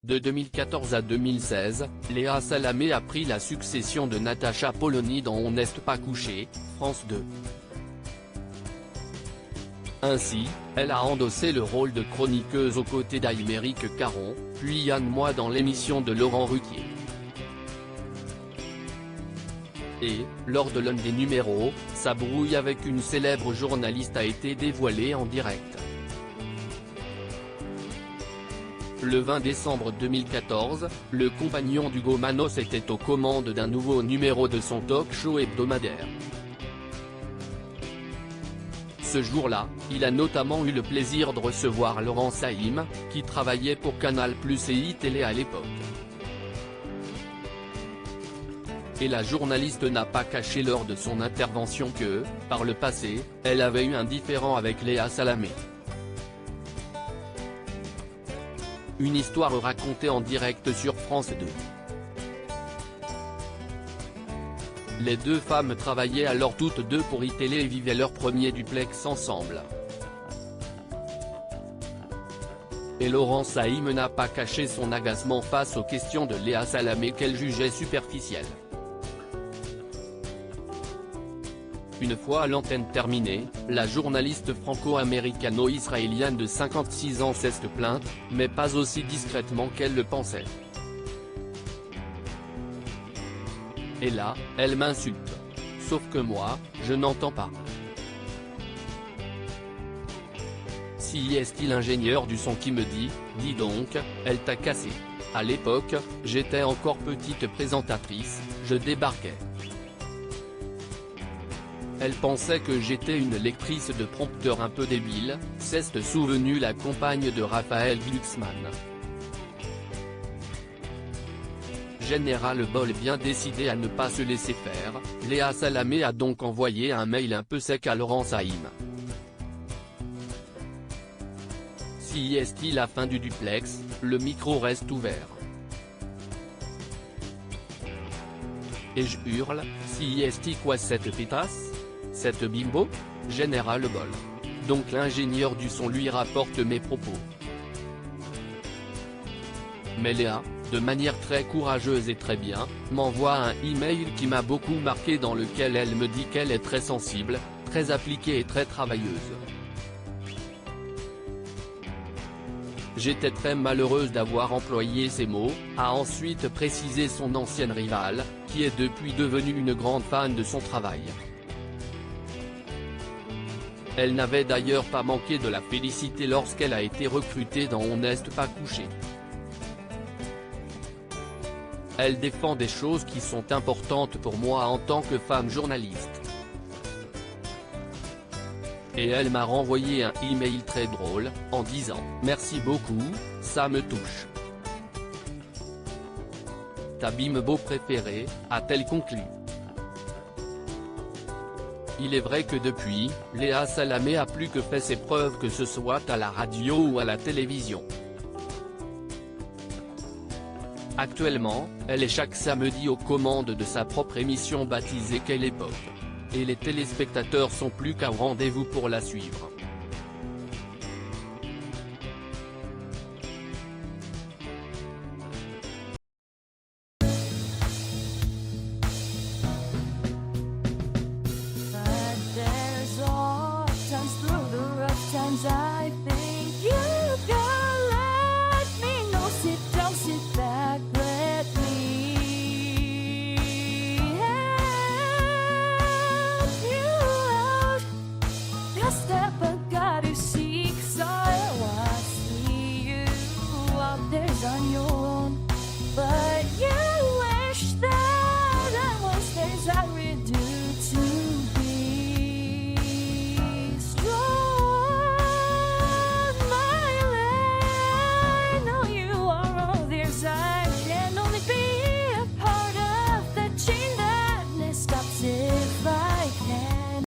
De 2014 à 2016, Léa Salamé a pris la succession de Natacha Polony dans On n'est pas couché, France 2. Ainsi, elle a endossé le rôle de chroniqueuse aux côtés d'Aymeric Caron, puis Yann Moix dans l'émission de Laurent Ruquier. Et, lors de l'un des numéros, sa brouille avec une célèbre journaliste a été dévoilée en direct. Le 20 décembre 2014, le compagnon d'Hugo Manos était aux commandes d'un nouveau numéro de son talk-show hebdomadaire. Ce jour-là, il a notamment eu le plaisir de recevoir Laurent Saïm, qui travaillait pour Canal+ et iTélé à l'époque. Et la journaliste n'a pas caché lors de son intervention que, par le passé, elle avait eu un différend avec Léa Salamé. Une histoire racontée en direct sur France 2. Les deux femmes travaillaient alors toutes deux pour iTélé et vivaient leur premier duplex ensemble. Et Laurent Saïm n'a pas caché son agacement face aux questions de Léa Salamé qu'elle jugeait superficielles. Une fois l'antenne terminée, la journaliste franco-américano-israélienne de 56 ans s'est plainte, mais pas aussi discrètement qu'elle le pensait. Et là, elle m'insulte. Sauf que moi, je n'entends pas. Si est-il ingénieur du son qui me dit, dis donc, elle t'a cassé. À l'époque, j'étais encore petite présentatrice, je débarquais. Elle pensait que j'étais une lectrice de prompteur un peu débile, s'est souvenue la compagne de Raphaël Glucksmann. Général Bol bien décidé à ne pas se laisser faire, Léa Salamé a donc envoyé un mail un peu sec à Laurent Saïm. Si est-il la fin du duplex, le micro reste ouvert. Et je hurle, si est-il quoi cette pétasse? Cette bimbo? Général Bol. Donc l'ingénieur du son lui rapporte mes propos. Mais Léa, de manière très courageuse et très bien, m'envoie un email qui m'a beaucoup marqué dans lequel elle me dit qu'elle est très sensible, très appliquée et très travailleuse. J'étais très malheureuse d'avoir employé ces mots, a ensuite précisé son ancienne rivale, qui est depuis devenue une grande fan de son travail. Elle n'avait d'ailleurs pas manqué de la féliciter lorsqu'elle a été recrutée dans On n'est pas couché. Elle défend des choses qui sont importantes pour moi en tant que femme journaliste. Et elle m'a renvoyé un email très drôle, en disant « Merci beaucoup, ça me touche. Ta bimbo préférée », a-t-elle conclu. Il est vrai que depuis, Léa Salamé a plus que fait ses preuves que ce soit à la radio ou à la télévision. Actuellement, elle est chaque samedi aux commandes de sa propre émission baptisée Quelle époque. Et les téléspectateurs sont plus qu'à rendez-vous pour la suivre. I think you can let me know. Sit down, sit back, let me help you out. That step I gotta seek, so I see you out there's on your